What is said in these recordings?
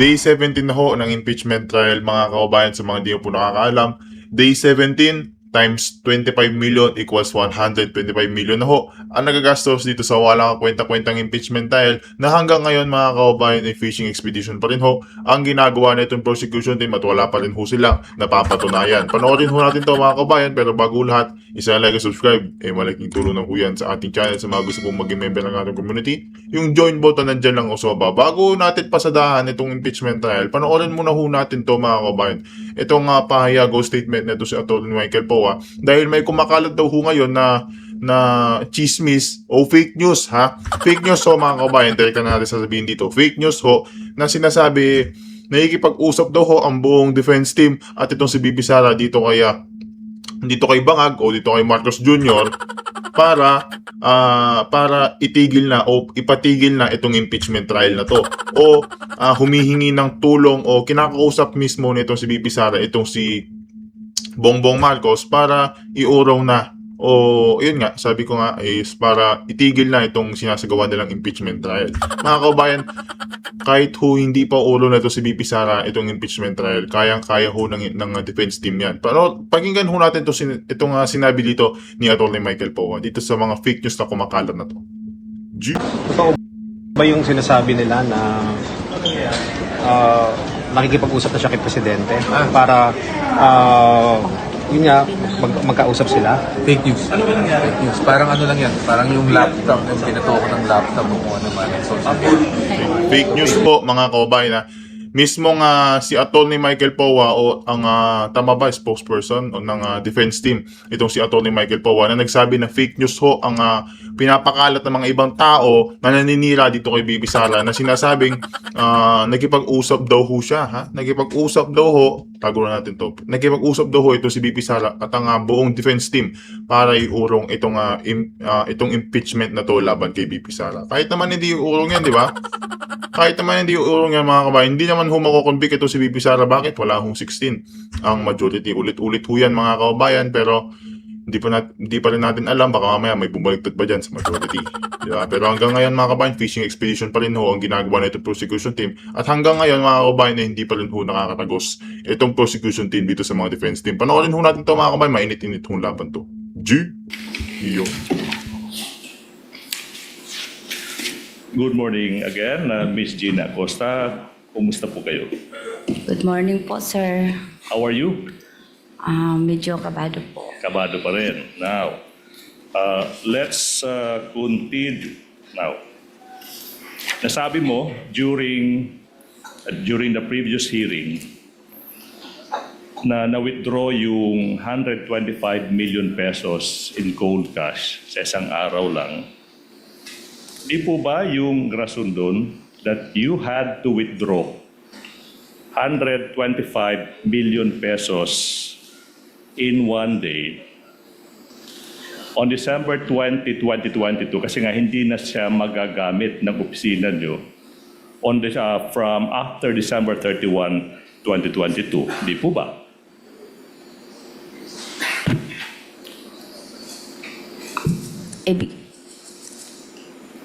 Day 17 na ho ng impeachment trial mga kababayan sa mga di po nakakaalam. Day 17 times 25 million equals 125 million na ho ang nagagastos dito sa walang kwenta-kwentang impeachment trial na hanggang ngayon mga kababayan ay fishing expedition pa rin ho ang ginagawa na itong prosecution team at wala pa rin ho silang napapatunayan. Panoorin ho natin to mga kababayan, pero bago lahat, isa like at subscribe. Malaking tulong na ho yan sa ating channel sa mga gusto pong maging member ng ating community. Yung join button nandyan lang o sa baba. Bago natin pasadahan itong impeachment trial, panoorin muna ho natin to mga kababayan. Itong pahayago statement nito si Atty. Michael Poa, dahil may kumakalat daw ho ngayon na chismis o fake news ha. Fake news ho mga kababayan, direkta na natin sasabihin dito. Fake news ho na sinasabi nakikipag-usap daw ho ang buong defense team at itong si Bibi Sara dito kay Bangag o dito kay Marcos Jr. para itigil na o ipatigil na itong impeachment trial na to o humihingi ng tulong o kinakausap mismo nitong si Bibi Sara itong si Bongbong Marcos para iurong na o yun nga sabi ko nga is para itigil na itong sinasagawa nilang impeachment trial. Mga kababayan, kahit ho hindi pa ulo na ito si BP Sara itong impeachment trial, kayang-kaya ho ng defense team yan. Pero pakinggan ho natin itong sinabi dito ni Atty. Michael Poa dito sa mga fake news na kumakalat na to. Totoo ba yung sinasabi nila na nakikipag-usap na siya kay Presidente para yun nga, magkausap sila? Fake news. Ano ba nangyari? Fake news. Parang ano lang yan. Parang yung laptop, yung binato ko ng laptop o kung ano man. Fake news po mga kababayan. Mismong si Atty. Michael Poa o ang tama ba spokesperson ng defense team itong si Atty. Michael Poa na nagsabi na fake news ho ang pinapakalat ng mga ibang tao na naninira dito kay Bibi Sara na sinasabing nagkipag-usap daw ho siya ha. Nagkipag-usap daw ho, tago na natin to. Nagkipag-usap daw ho ito si Bibi Sara at ang buong defense team para iurong itong impeachment na to laban kay Bibi Sara. Kahit naman hindi iurong yan, di ba? Kahit naman hindi iurong yan mga kabayan, hindi naman ho makukonvict ito si Bibi Sara. Bakit? Wala hong 16 ang majority. Ulit-ulit ho yan mga kabayan, pero hindi pa rin natin alam, baka mamaya may bumaliktad pa dyan sa majority. Diba? Pero hanggang ngayon mga kabayan, fishing expedition pa rin ho ang ginagawa na itong prosecution team. At hanggang ngayon mga kabayan, hindi pa rin ho nakakatagos itong prosecution team dito sa mga defense team. Panoorin ho natin to mga kabayan, mainit-init ho laban to. Yo. Good morning again, Miss Gina Acosta. Kumusta po kayo? Good morning po, sir. How are you? Medyo kabado po. Kabado pa rin. Now, let's continue. Now, nasabi mo during the previous hearing na na-withdraw yung 125 million pesos in cold cash sa isang araw lang. Di po ba yung rason doon that you had to withdraw 125 million pesos in one day on December 20, 2022 kasi nga hindi na siya magagamit ng opisina nyo from after December 31, 2022. Di po ba?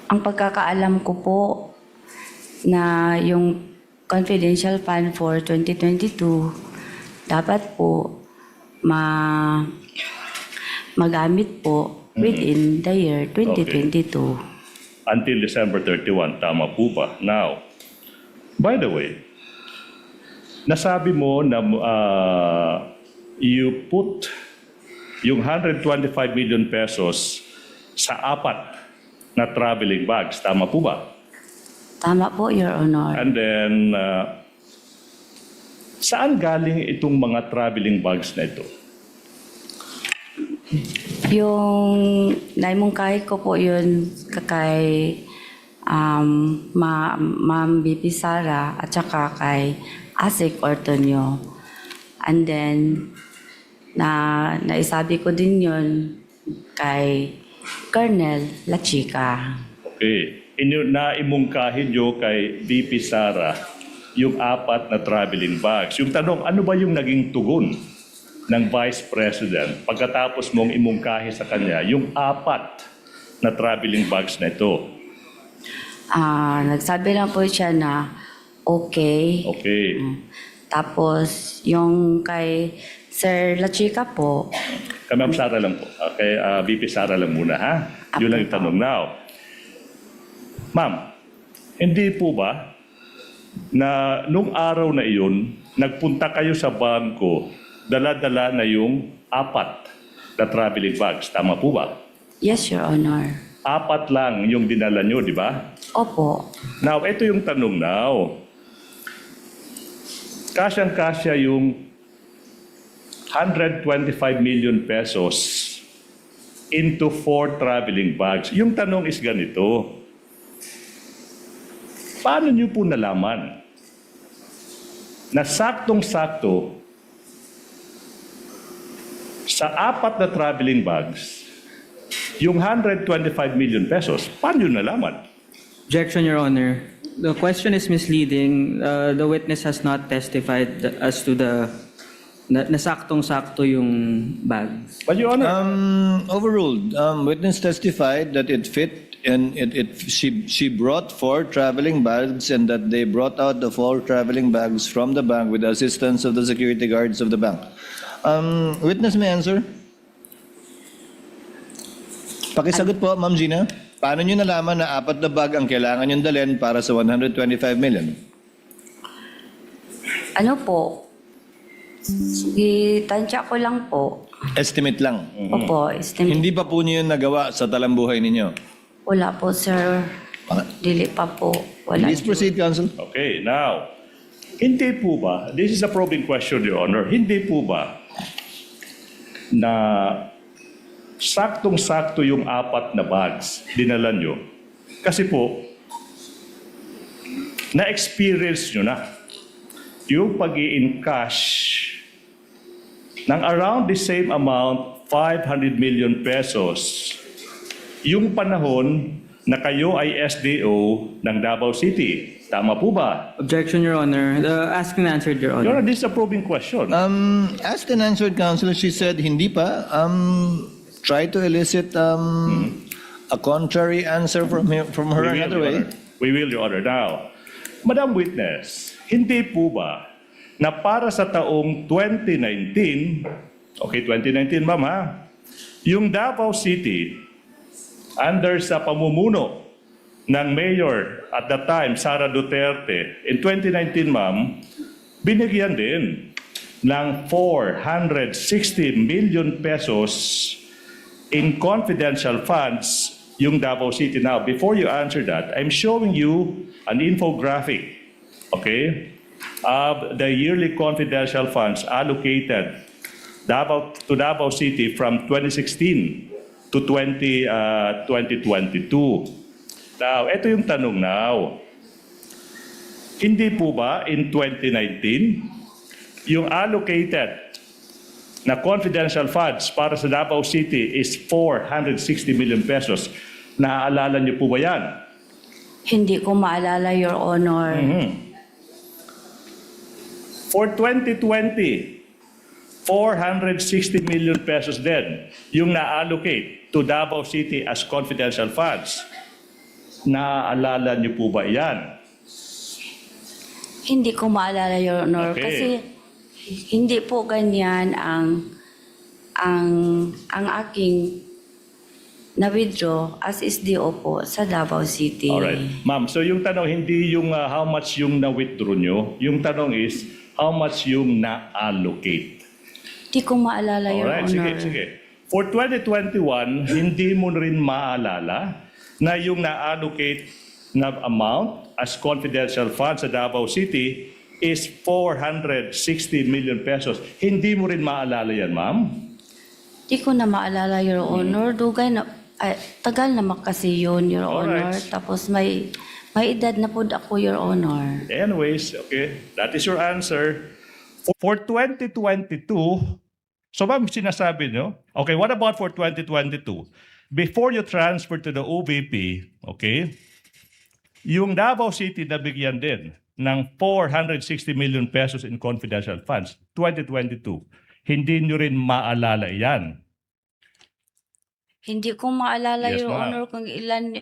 Ang pagkakaalam ko po na yung confidential fund for 2022 dapat po magamit po within the year 2022. Until December 31, tama po ba? Now, by the way, nasabi mo na you put yung 125 million pesos sa apat na traveling bags. Tama po ba? Tama po, Your Honor. And then, saan galing itong mga traveling bags na ito? Yung naimungkahi ko po yun kay Ma'am BP Sara at saka kay Asik Ortonio. And then, naisabi ko din yun kay Colonel La Chica. Okay. Naimungkahin nyo kay VP Sara yung apat na traveling bags. Yung tanong, ano ba yung naging tugon ng Vice President pagkatapos mong imungkahi sa kanya yung apat na traveling bags na ito? Nagsabi lang po siya na okay. Okay. Tapos, yung kay Sir La Chica po, Kay Ma'am Sara lang po. Okay, VP Sara lang muna, ha? Yun lang yung tanong. Now, Ma'am, hindi po ba na nung araw na iyon, nagpunta kayo sa bangko, dala-dala na yung 4 na traveling bags. Tama po ba? yes, Your Honor. 4 lang yung dinala nyo, di ba? Opo. Now, ito yung tanong now. Kasyang-kasya yung 125 million pesos into 4 traveling bags. Yung tanong is ganito. Paano nyo po nalaman na saktong-sakto sa 4 na traveling bags, yung 125 million pesos, paano nyo nalaman? Objection, Your Honor. The question is misleading. The witness has not testified as to the nasaktong-sakto yung bags. But Your Honor, Overruled. Witness testified that it fit and she brought 4 traveling bags and that they brought out the 4 traveling bags from the bank with the assistance of the security guards of the bank. Witness may answer. Pakisagot po, Ma'am Gina. Paano nyo nalaman na 4 na bag ang kailangan yung dalhin para sa 125 million? Ano po? Itansya ko lang po. Estimate lang. Opo, estimate. Hindi pa po niyo yun nagawa sa talambuhay ninyo. Wala po, sir. Dili pa po. Wala. Please proceed, Counsel. okay, now, hindi po ba, this is a probing question, Your Honor, hindi po ba na saktong-sakto yung 4 na bags dinala nyo? Kasi po, na-experience nyo na yung pag-i-encash ng around the same amount, 500 million pesos, yung panahon na kayo ay SDO ng Davao City. Tama po ba? Objection, Your Honor. Asked and answered, Your Your Honor, Honor. this is a probing question. Asked and answered, Counsel, she said hindi pa. Try to elicit a contrary answer from her We will, another Your way. Honor. We will, Your Honor. Now, Madam Witness, hindi po ba na para sa taong 2019, okay, 2019, ma'am ha, yung Davao City, under sa pamumuno ng Mayor at the time, Sara Duterte, in 2019, ma'am, binigyan din ng 460 million pesos in confidential funds yung Davao City. Now, before you answer that, I'm showing you an infographic, okay, of the yearly confidential funds allocated to Davao City from 2016 to 2022. Now, ito yung tanong now. Hindi po ba in 2019, yung allocated na confidential funds para sa Davao City is 460 million pesos. Naaalala niyo po ba yan? Hindi ko maalala, Your Honor. For 2020, 460 million pesos din yung na-allocate to Davao City as confidential funds. Naaalala niyo po ba yan? Hindi ko maalala, Your Honor. Okay. Kasi hindi po ganyan ang aking na-withdraw as SDO po sa Davao City. Alright. Ma'am, so yung tanong, hindi yung how much yung na-withdraw nyo. Yung tanong is, how much yung na-allocate. Hindi ko maalala, Your Alright, Honor. sige. For 2021, hindi mo rin maalala na yung na-allocate na amount as confidential funds sa Davao City is 460 million pesos. Hindi mo rin maalala yan, ma'am? Hindi ko na maalala, Your Honor. Dugay na, tagal naman kasi yun, Your Honor. Alright. Tapos may edad na po ako, Your Honor. Anyways, okay, that is your answer. For 2022, so ma'am, sinasabi nyo, okay, what about for 2022? Before you transfer to the OVP, okay, yung Davao City nabigyan din ng 460 million pesos in confidential funds, 2022. Hindi nyo rin maalala yan. Hindi ko maalala, Yes, Your ma'am. Honor, kung ilan,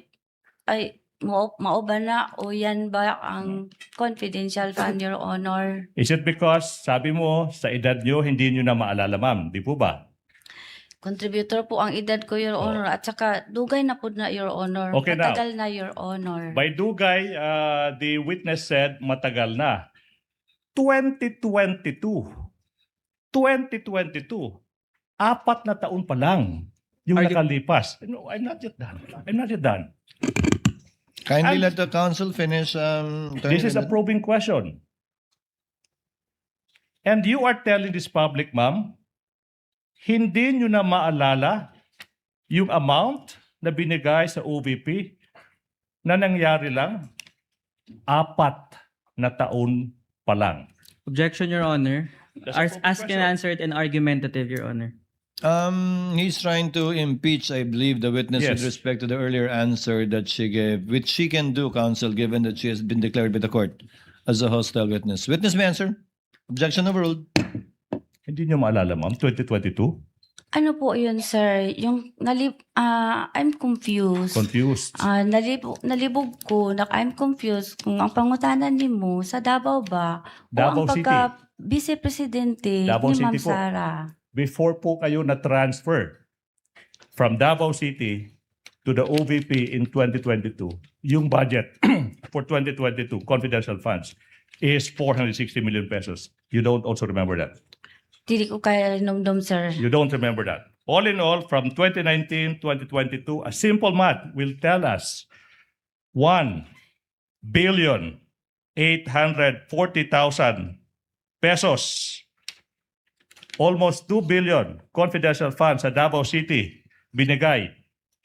ay, mao ba na o yan ba ang confidential fund, Your Honor? Is it because, sabi mo, sa edad nyo, hindi nyo na maalala, ma'am? Di po ba? Contributor po ang edad ko, Your Honor, at saka dugay na po na, Your Honor. Okay, now. Matagal na, Your Honor. By Dugay, the witness said matagal na. 2022. 2022. 4 na taon pa lang yung Are you- nakalipas. No, I'm not yet done. I'm not yet done. Kindly And- let the council finish. Attorney This is a Rendon. probing question. And you are telling this public, ma'am, hindi nyo na maalala yung amount na binigay sa OVP na nangyari lang 4 na taon pa lang. Objection, Your Honor. That's a probing Ask and question. answered and argumentative, Your Honor. He's trying to impeach, I believe, the witness with Yes. respect to the earlier answer that she gave, which she can do, counsel, given that she has been declared by the court as a hostile witness. Witness may answer. Objection overruled. Hindi nyo maalala, ma'am, 2022? Ano po yun, sir? Yung I'm confused. Confused. Nalibog ko, I'm confused kung ang pangutanan ni mo sa Davao ba Davao o ang City. pagka-vice-presidente Davao ni Ma'am City po. Sara. Before po kayo na-transfer from Davao City to the OVP in 2022, yung budget for 2022, confidential funds, is 460 million pesos. You don't also remember that. Dili ko kaya nomdom, sir. You don't remember that. All in all, from 2019, 2022, a simple math will tell us 1,840,000 pesos. Almost 2 billion confidential funds sa Davao City binigay.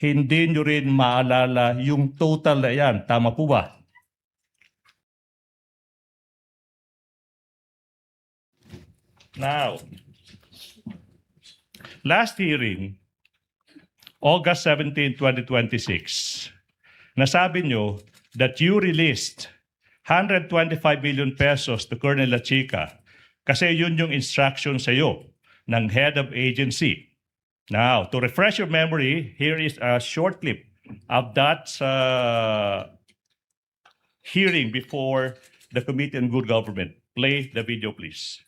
Hindi nyo rin maalala yung total na yan. Tama po ba? Now, last hearing, August 17, 2026, nasabi nyo that you released 125 million pesos to Colonel La Chica kasi yun yung instruction sa iyo ng head of agency. Now, to refresh your memory, here is a short clip of that hearing before the Committee on Good Government. Play the video, please.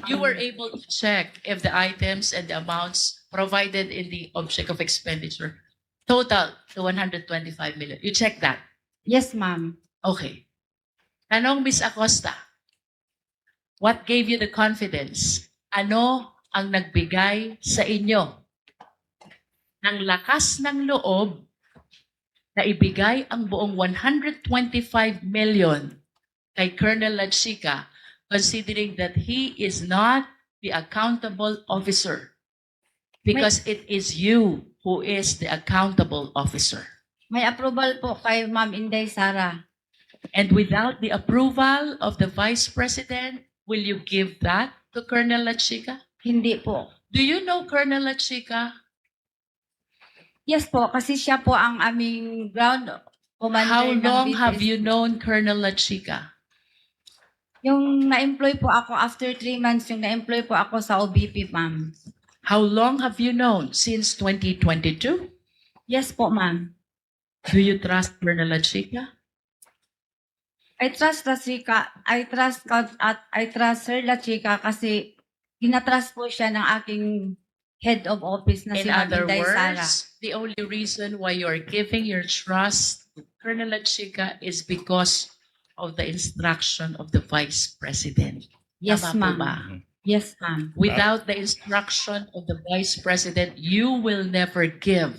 You were able to check if the items and the amounts provided in the object of expenditure total to 125 million. You checked that? Yes, ma'am. Okay. Tanong, Miss Acosta, what gave you the confidence? Ano ang nagbigay sa inyo ng lakas ng loob na ibigay ang buong 125 million kay Colonel La Chica, considering that he is not the accountable officer? Because it is you who is the accountable officer. May approval po kay Ma'am Inday Sara. And without the approval of the Vice President, will you give that to Colonel La Chica? Hindi po. Do you know Colonel La Chica? Yes po, kasi siya po ang aming ground commander How ng long BPS. have you known Colonel La Chica? Yung na-employ po ako after 3 months, yung na-employ po ako sa OBP, ma'am. How long have you known? Since 2022? Yes po, ma'am. Do you trust Colonel La Chica? I trust La Chica. I trust Sir La Chica kasi ginatrust po siya ng aking head of office na In si Ma'am other Inday Sara. words, the only reason why you are giving your trust to Colonel La Chica is because of the instruction of the Vice President. Yes, Tama po ma'am. ba? Yes, ma'am. Without the instruction of the Vice President, you will never give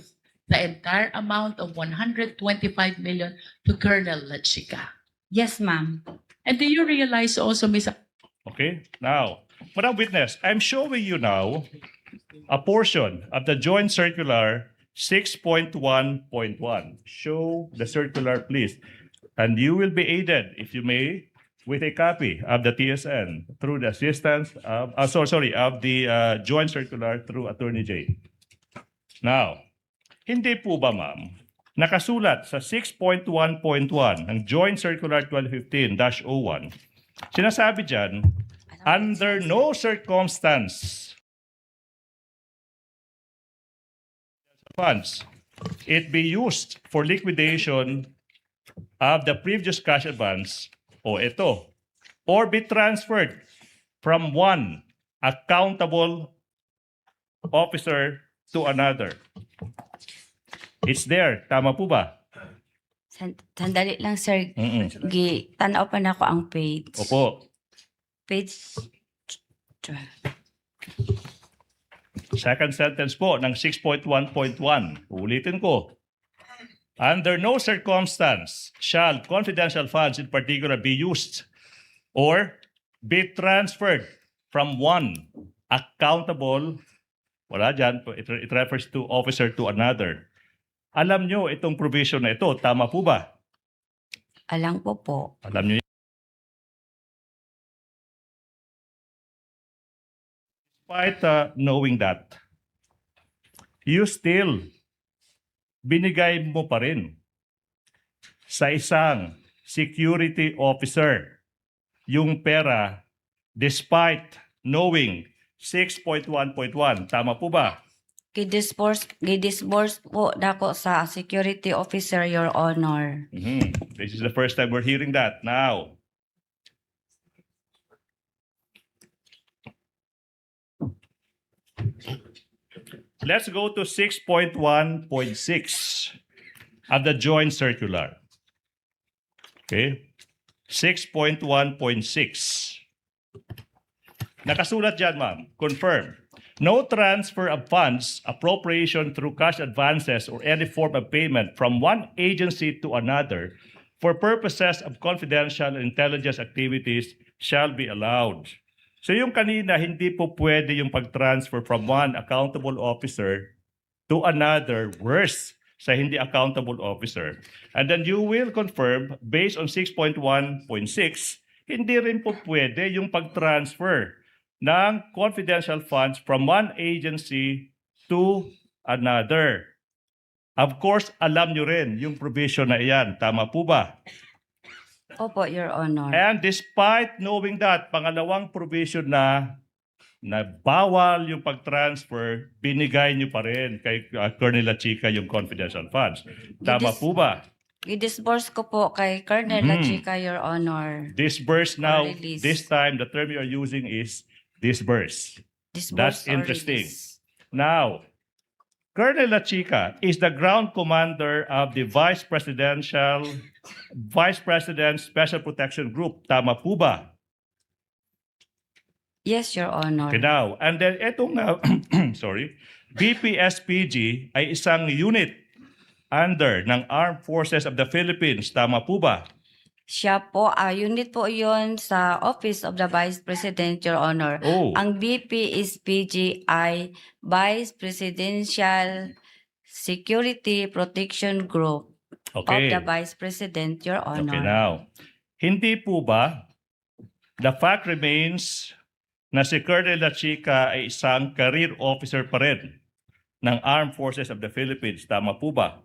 the entire amount of 125 million to Colonel La Chica. Yes, ma'am. And do you realize also, Ms. Okay, now, Madam Witness, I'm showing you now a portion of the Joint Circular 6.1.1. Show the circular, please. And you will be aided, if you may, with a copy of the TSN through the assistance of, of the joint circular through Attorney J. Now, hindi po ba, ma'am, nakasulat sa 6.1.1 ng Joint Circular 2015-01, sinasabi dyan, under no circumstance funds it be used for liquidation of the previous cash advance o ito, or be transferred from one accountable officer to another. It's there. Tama po ba? Sandali lang, sir. Mm-mm. Tanaw pa na ako ang page. Opo. Page Second sentence po ng 6.1.1. Ulitin ko. Under no circumstance shall confidential funds in particular be used or be transferred from one accountable, wala dyan, it refers to officer to another. Alam nyo itong provision na ito, tama po ba? alang po. Alam nyo. Despite knowing that, you still binigay mo pa rin sa isang security officer yung pera despite knowing 6.1.1. Tama po ba? Gidisburse po dako sa security officer, Your Honor. This is the first time we're hearing that. Now, let's go to 6.1.6 of the joint circular. Okay? 6.1.6. Nakasulat dyan, ma'am. Confirm. No transfer of funds, appropriation through cash advances or any form of payment from one agency to another for purposes of confidential intelligence activities shall be allowed. So yung kanina, hindi po pwede yung pag-transfer from one accountable officer to another, worse, sa hindi accountable officer. And then you will confirm, based on 6.1.6, hindi rin po pwede yung pag-transfer ng confidential funds from one agency to another. Of course, alam nyo rin yung provision na iyan. Tama po ba? Opo, Your Honor. And despite knowing that, pangalawang provision na bawal yung pag-transfer, binigay nyo pa rin kay Colonel Lachica yung confidential funds. Tama po ba? Gidisburse ko po kay Colonel Lachica, Your Honor. Disburse now, Release. this time the term you are using is disburse. Disburse That's or interesting. release. Now, Colonel Lachica is the ground commander of the Vice President Special Protection Group. Tama po ba? Yes, Your Honor. Okay, now, and then etong BPSPG ay isang unit under ng Armed Forces of the Philippines. Tama po ba? Siya po, unit po yon sa Office of the Vice President, Your Honor. Oh. Ang BP is PGI, Vice Presidential Security Protection Group of Okay. the Vice President, Your Honor. Okay, now, hindi po ba the fact remains na si Colonel Lachica ay isang career officer pa rin ng Armed Forces of the Philippines. Tama po ba?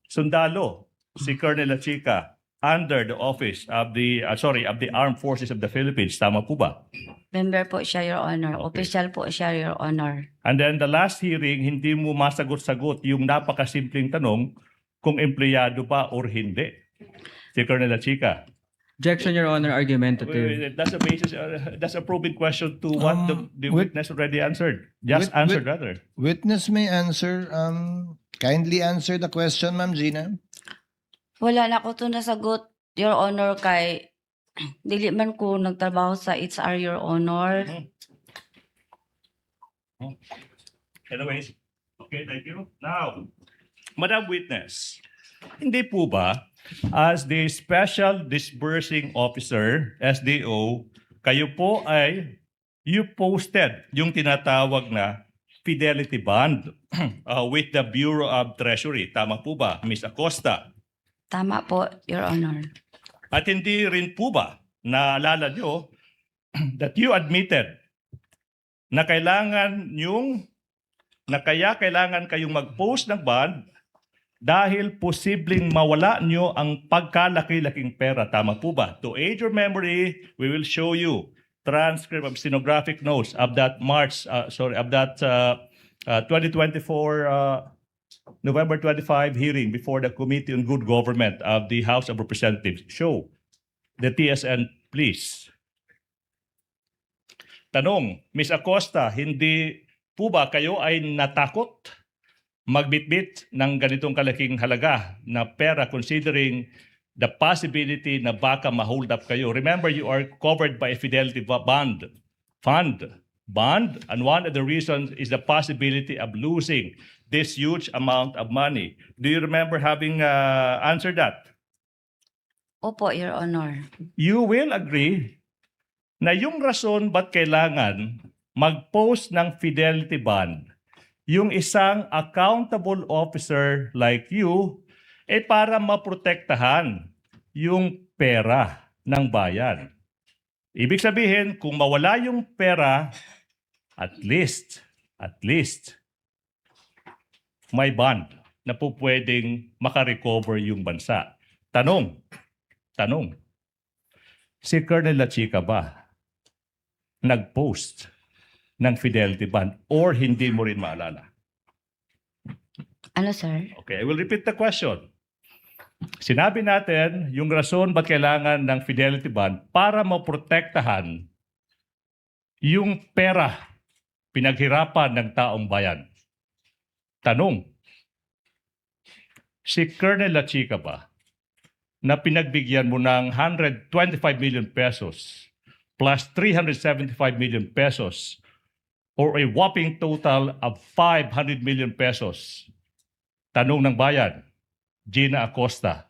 Sundalo si Colonel Lachica under the office of the Armed Forces of the Philippines. Tama po ba? Member po siya, Your Honor. Okay. Official po siya, Your Honor. And then the last hearing, hindi mo masagot-sagot yung napakasimpleng tanong kung empleyado ba or hindi. Si Colonel Lachica. Objection, Your Honor, argumentative. That's a basis. That's a probing question to what the wit- witness already answered. Just answered rather. Witness may answer. Kindly answer the question, Ma'am Gina. Wala na ko ito nasagot, Your Honor, kay dili man ko nagtrabaho sa HR, Your Honor. Anyways, okay, thank you. Now, Madam Witness, hindi po ba as the Special Disbursing Officer, SDO, kayo po ay you posted yung tinatawag na fidelity bond with the Bureau of Treasury. Tama po ba, Ms. Acosta? Tama po, Your Honor. At hindi rin po ba naalala nyo that you admitted na kailangan kayong mag-post ng bond dahil posibleng mawala nyo ang pagkalaki-laking pera. Tama po ba? To aid your memory, we will show you transcript of stenographic notes of that 2024 November 25 hearing before the Committee on Good Government of the House of Representatives. Show the TSN, please. Tanong, Ms. Acosta, hindi po ba kayo ay natakot magbitbit ng ganitong kalaking halaga na pera considering the possibility na baka ma-hold up kayo? Remember, you are covered by a fidelity bond, and one of the reasons is the possibility of losing this huge amount of money. Do you remember having answered that? Opo, Your Honor. You will agree na yung rason ba't kailangan mag-post ng fidelity bond yung isang accountable officer like you para maprotektahan yung pera ng bayan. Ibig sabihin, kung mawala yung pera, at least, may bond na po pwedeng makarecover yung bansa. Tanong, si Colonel Lachica ba nag-post ng fidelity bond or hindi mo rin maalala? Ano, sir? Okay, I will repeat the question. Sinabi natin yung rason ba't kailangan ng fidelity bond para maprotektahan yung pera pinaghirapan ng taong bayan. Tanong, si Colonel Lachica ba na pinagbigyan mo ng 125 million pesos plus 375 million pesos or a whopping total of 500 million pesos? Tanong ng bayan, Gina Acosta,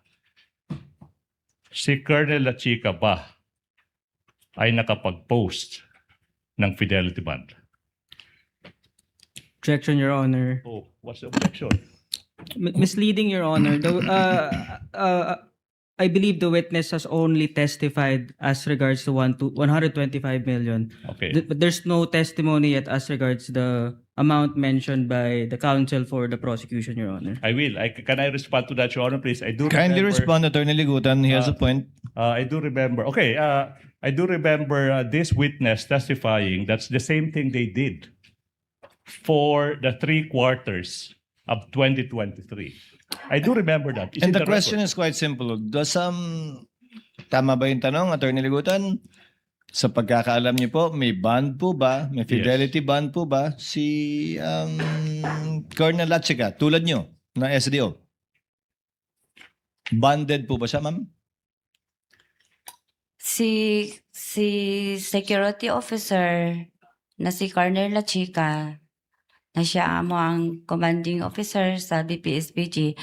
si Colonel Lachica ba ay nakapag-post ng fidelity bond? Objection, Your Honor. Oh, what's the objection? Misleading, Your Honor. I believe the witness has only testified as regards to 125 million. Okay. But there's no testimony yet as regards the amount mentioned by the counsel for the prosecution, Your Honor. I will. Can I respond to that, Your Honor, please? I do Kindly remember, respond, Attorney Ligutan. He has a point. I do remember. Okay. I do remember this witness testifying. That's the same thing they did for the 3 quarters of 2023. I do remember that. It's And in the record. question is quite simple. Tama ba yung tanong, Attorney Ligutan? Sa pagkakaalam niyo po, may bond po ba? May fidelity bond po ba si Colonel Lachica, tulad niyo, na SDO? Bonded po ba siya, ma'am? Si security officer na si Colonel Lachica, na siya amo ang commanding officer sa BPSPG,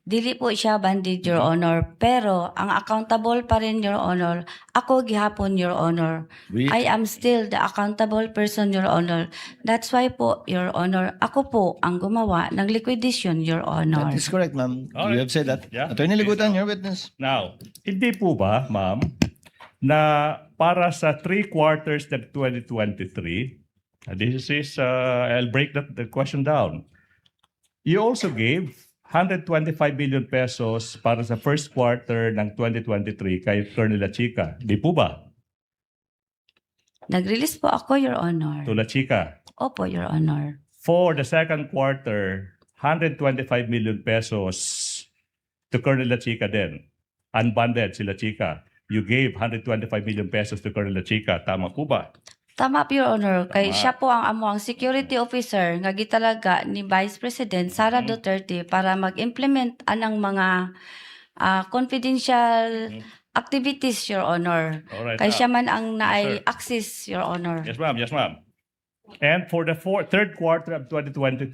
dili po siya banded, Your Honor. Pero ang accountable pa rin, Your Honor, ako gihapon, Your Honor. I am still the accountable person, Your Honor. That's why po, Your Honor, ako po ang gumawa ng liquidation, Your Honor. That is correct, ma'am. All You right. have said that. Yeah. Attorney Ligutan, your witness. Now, hindi po ba, ma'am, na para sa 3 quarters ng 2023, this is, I'll break the question down. You also gave 125 billion pesos para sa first quarter ng 2023 kay Colonel Lachica. Di po ba? Nag-release po ako, Your Honor. To Lachica. Opo, Your Honor. For the second quarter, 125 million pesos to Colonel Lachica din. Unbundled si Lachica. You gave 125 million pesos to Colonel Lachica. Tama po ba? Tama po, Your Honor. Kay Tama. siya po ang amuang security officer nga gitalaga ni Vice President Sara Duterte para mag-implement anang mga confidential activities, Your Honor. Alright. Kay siya man ang sir. naay access, Your Honor. Yes, ma'am. Yes, ma'am. And for the third quarter of 2023,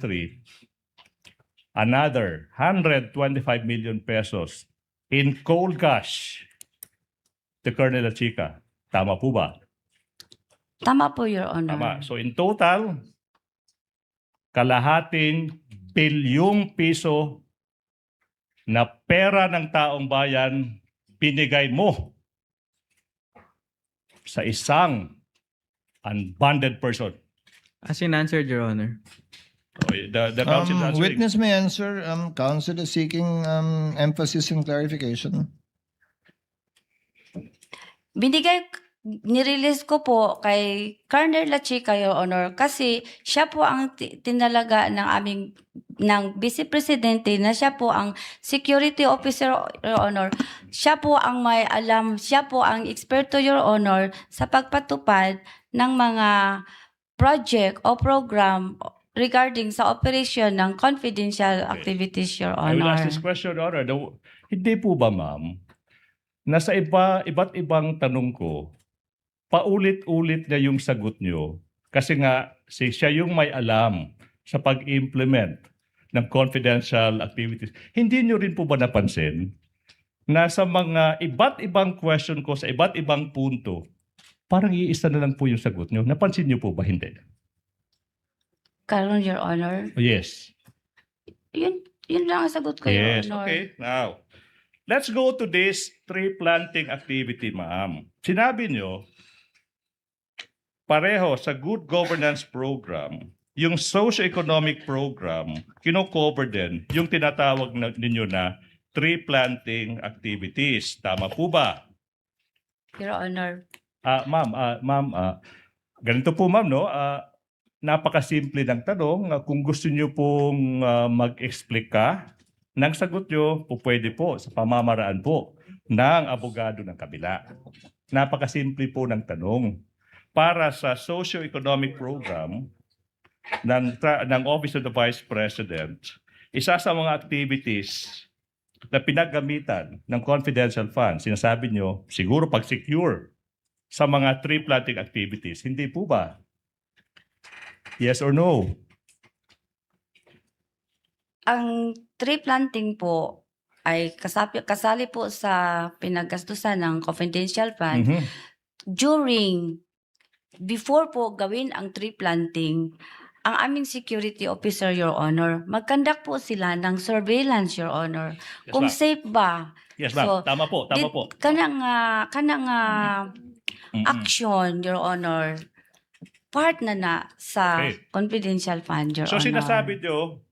another 125 million pesos in cold cash to Colonel Lachica. Tama po ba? Tama po, Your Honor. Tama. So in total, kalahating bilyong piso na pera ng taong bayan binigay mo sa isang unbonded person? As in answered, Your Honor. The counsel is answering. Witness may answer. Counsel is seeking emphasis and clarification. Nirelease ko po kay Colonel La Chica, Your Honor, kasi siya po ang tinalaga ng Vice Presidente, na siya po ang security officer, Your Honor. Siya po ang may alam, siya po ang eksperto, Your Honor, sa pagpatupad ng mga project o program regarding sa operation ng confidential activities, Your I will ask Honor. this question, Your Honor. Hindi po ba, ma'am, nasa iba't ibang tanong ko, paulit-ulit na yung sagot nyo kasi nga siya yung may alam sa pag-implement ng confidential activities. Hindi nyo rin po ba napansin na sa mga iba't ibang question ko sa iba't ibang punto, parang iisa na lang po yung sagot nyo? Napansin nyo po ba? Hindi. Karon, Your Honor. Yes. Yun lang ang sagot ko, Your Yes. Honor. Okay. Now, let's go to this tree planting activity, ma'am. Sinabi nyo, pareho sa good governance program, yung socio-economic program, kino-cover din yung tinatawag ninyo na tree planting activities. Tama po ba? Your Honor. Ma'am, ganito po ma'am, no? Napakasimple ng tanong. Kung gusto niyo pong mag-explika ng sagot nyo, pwede po sa pamamaraan po ng abogado ng kabila. Napakasimple po ng tanong. Para sa socio-economic program ng Office of the Vice President, isa sa mga activities na pinaggamitan ng confidential funds, sinasabi nyo, siguro pag-secure sa mga tree planting activities. Hindi po ba? Yes or no? Ang tree planting po ay kasali po sa pinaggastusan ng confidential fund. Mhm. Before po gawin ang tree planting, ang aming security officer, Your Honor, mag-conduct po sila ng surveillance, Your Honor. Yes, Kung ma'am. safe ba. Yes, ma'am. So, Tama po. Kanang Mm-mm. action, Your Honor, part na sa Okay. confidential fund, Your So Honor. sinasabi nyo,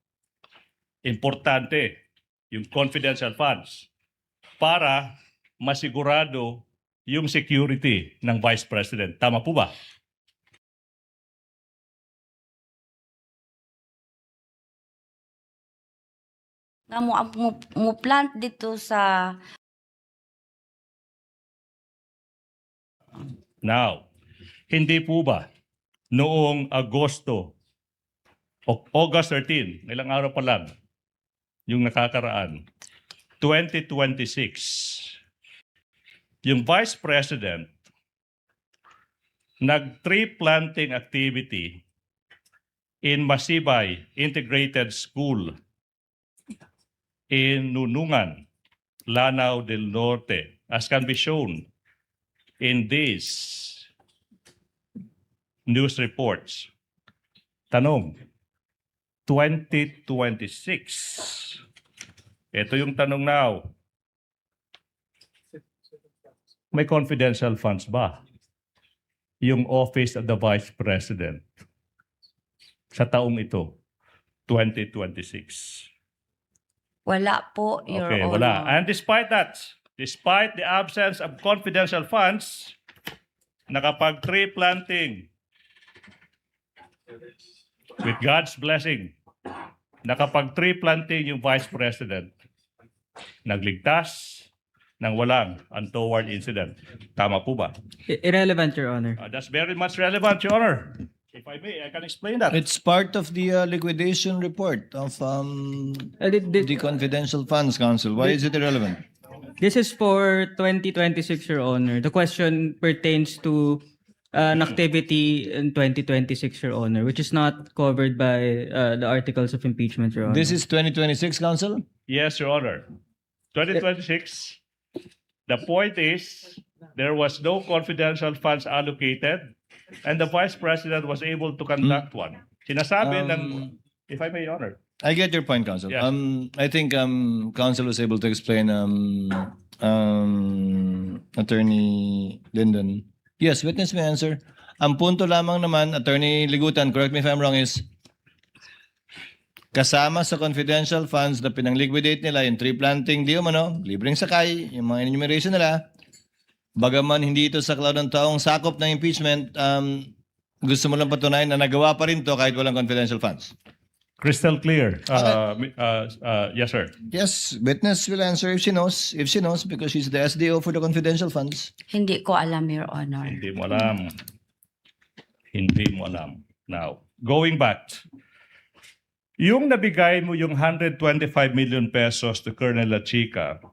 importante yung confidential funds para masigurado yung security ng Vice President. Tama po ba? Nga mo plant dito sa Now, hindi po ba noong Agosto o August 13, ilang araw pa lang, yung nakakaraan, 2026, yung Vice President nag-tree planting activity in Masibay Integrated School in Nunungan, Lanao del Norte, as can be shown in these news reports. Tanong, 2026. Ito yung tanong now. May confidential funds ba yung Office of the Vice President sa taong ito, 2026? wala po, Your Okay, Honor. wala. And despite that, despite the absence of confidential funds, nakapag-tree planting with God's blessing, nakapag-tree planting yung Vice President, nagligtas ng walang untoward incident. Tama po ba? Irrelevant, Your Honor. That's very much relevant, Your Honor. If I may, I can explain that. It's part of the liquidation report of the confidential funds, Counsel. Why is it irrelevant? This is for 2026, Your Honor. The question pertains to an activity in 2026, Your Honor, which is not covered by the articles of impeachment, Your Honor. This is 2026, Counsel? Yes, Your Honor. 2026, the point is there was no confidential funds allocated and the Vice President was able to conduct one. Sinasabi ng, if I may, Your Honor, I get your point, Counsel. Yes. I think Counsel was able to explain Attorney Lyndon. Yes, witness may answer. Ang punto lamang naman, Attorney Ligutan, correct me if I'm wrong, is kasama sa confidential funds na pinang-liquidate nila, yung tree planting, di umano, libreng sakay, yung mga enumeration nila, bagaman hindi ito sa cloud ng taong sakop ng impeachment, gusto mo lang patunayan na nagawa pa rin to kahit walang confidential funds. Crystal clear. Yes, sir. Yes, witness will answer if she knows. If she knows, because she's the SDO for the confidential funds. Hindi ko alam, Your Honor. Hindi mo alam. Hindi mo alam. Now, going back. Yung nabigay mo yung 125 million pesos to Colonel La Chica,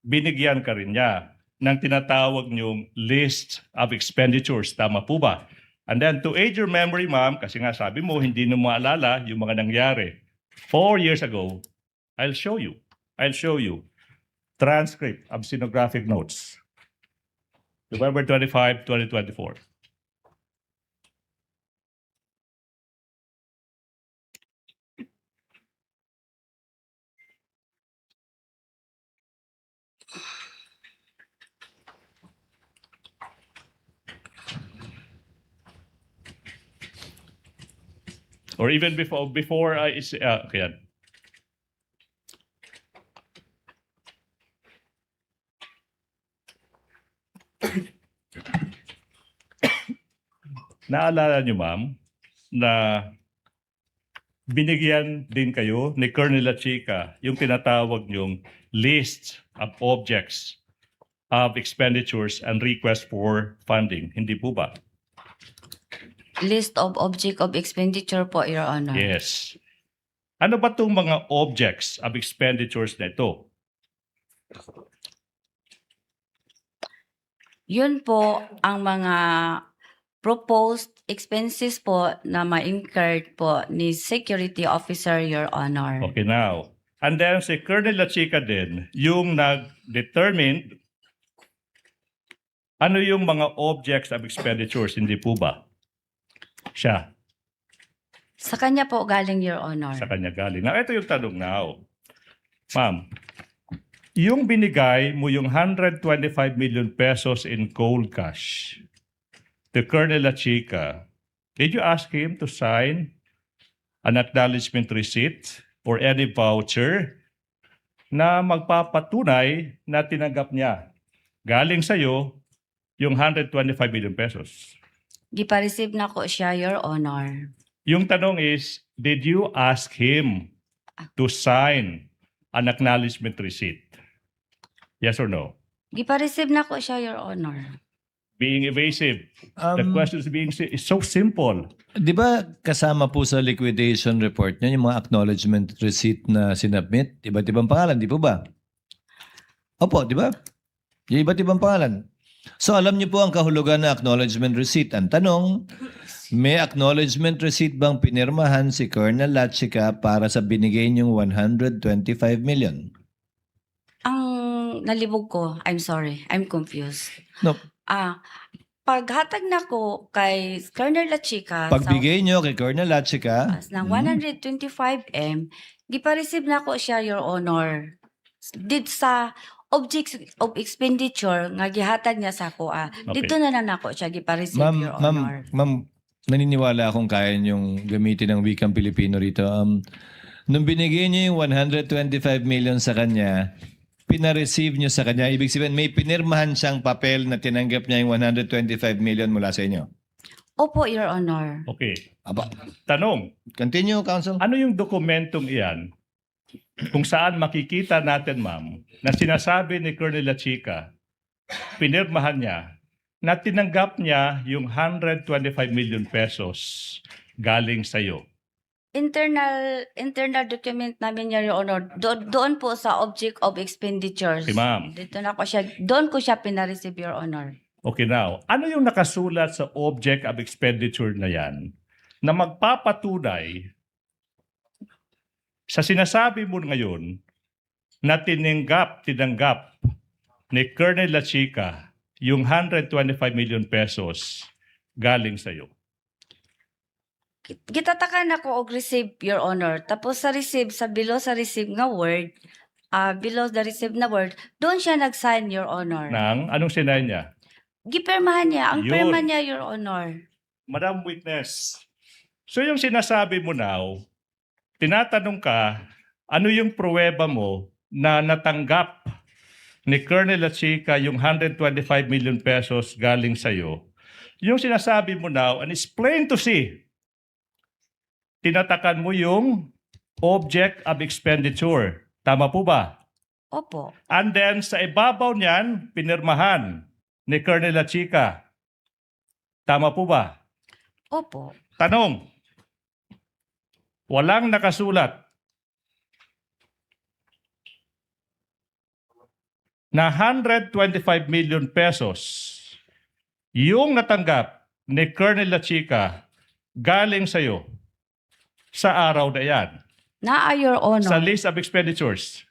binigyan ka rin niya ng tinatawag niyong list of expenditures. Tama po ba? And then to aid your memory, ma'am, kasi nga sabi mo, hindi mo maalala yung mga nangyari. 4 years ago, I'll show you. Transcript of stenographic notes. November 25, 2024. Or even before okay. Yan. Naalala niyo, ma'am, na binigyan din kayo ni Colonel La Chica yung tinatawag niyong list of objects of expenditures and request for funding. Hindi po ba? List of object of expenditure po, Your Honor. Yes. Ano ba itong mga objects of expenditures na ito? Yun po ang mga proposed expenses po na ma-incurred po ni Security Officer, Your Honor. Okay, now. And then si Colonel La Chica din, yung nag-determine ano yung mga objects of expenditures, hindi po ba? Siya, Sa kanya po galing, Your Honor. sa kanya galing. Now, ito yung tanong now. Ma'am, yung binigay mo yung 125 million pesos in cold cash to Colonel La Chica, did you ask him to sign an acknowledgement receipt or any voucher na magpapatunay na tinanggap niya galing sa'yo yung 125 million pesos? Gipa-receive na ko siya, Your Honor. Yung tanong is, did you ask him to sign an acknowledgement receipt? Yes or no? Gipa-receive na ko siya, Your Honor. Being evasive. The question is so simple. Di ba kasama po sa liquidation report niya yung mga acknowledgement receipt na sinubmit? Iba't ibang pangalan, di po ba? Opo, di ba? Yung iba't ibang pangalan. So alam niyo po ang kahulugan na acknowledgement receipt. Ang tanong, may acknowledgement receipt bang pinirmahan si Colonel La Chica para sa binigay niyong 125 million? Ang nalibog ko, I'm sorry, I'm confused. No. Paghatag na ko kay Colonel La Chica Pagbigay niyo kay Colonel La Chica, ng 125M, gipa-receive na ko siya, Your Honor. Did sa objects of expenditure nga gihatag niya sa ako, dito na nako siya gipa-receive, Your Honor. Ma'am, naniniwala akong kaya niyong gamitin ng wikang Pilipino rito. Nung binigay niyo yung 125 million sa kanya, pina-receive niyo sa kanya, ibig sabihin may pinirmahan siyang papel na tinanggap niya yung 125 million mula sa inyo. Opo, Your Honor. Okay. Aba, Tanong, continue, Counsel. ano yung dokumentong iyan kung saan makikita natin, ma'am, na sinasabi ni Colonel La Chica, pinirmahan niya, na tinanggap niya yung 125 million pesos galing sa'yo? Internal document namin, Your Honor. Doon po sa object of expenditures. Okay, ma'am. Dito na ko siya, doon ko siya pina-receive, Your Honor. Okay, now, ano yung nakasulat sa object of expenditure na yan na magpapatunay sa sinasabi mo ngayon na tinanggap ni Colonel La Chica yung 125 million pesos galing sa'yo? Gitatakan ako og receive, Your Honor. Tapos sa receive, sa below sa receive nga word, below the receive na word, doon siya nag-sign, Your Honor. Anong sinay niya? Gipirmahan niya. Ang Yun. pirma niya, Your Honor. Madam Witness, so yung sinasabi mo now, tinatanong ka, ano yung pruweba mo na natanggap ni Colonel Lachica yung 125 million pesos galing sa'yo? Yung sinasabi mo now, and it's plain to see, tinatakan mo yung object of expenditure. Tama po ba? Opo. And then sa ibabaw niyan, pinirmahan ni Colonel Lachica. Tama po ba? Opo. Tanong, walang nakasulat na 125 million pesos yung natanggap ni Colonel Lachica galing sa'yo sa araw na yan. Naa, Your Honor. Sa list of expenditures.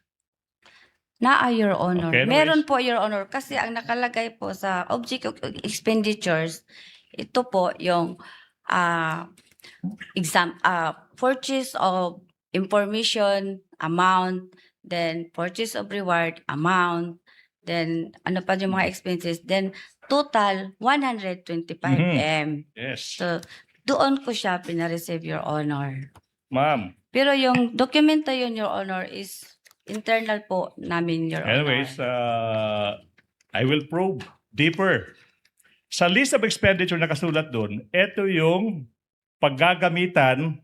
Naa, Your Honor. Okay, anyways. Meron po, Your Honor. Kasi ang nakalagay po sa object of expenditures, ito po yung purchase of information, amount, then purchase of reward, amount, then ano pa yung mga expenses, then total 125 M. Yes. So, doon ko siya pinareceive, Your Honor. Ma'am, Pero yung dokumento yun, Your Honor, is internal po namin, Your anyways, Honor. I will probe deeper. Sa list of expenditure na kasulat doon, ito yung paggagamitan,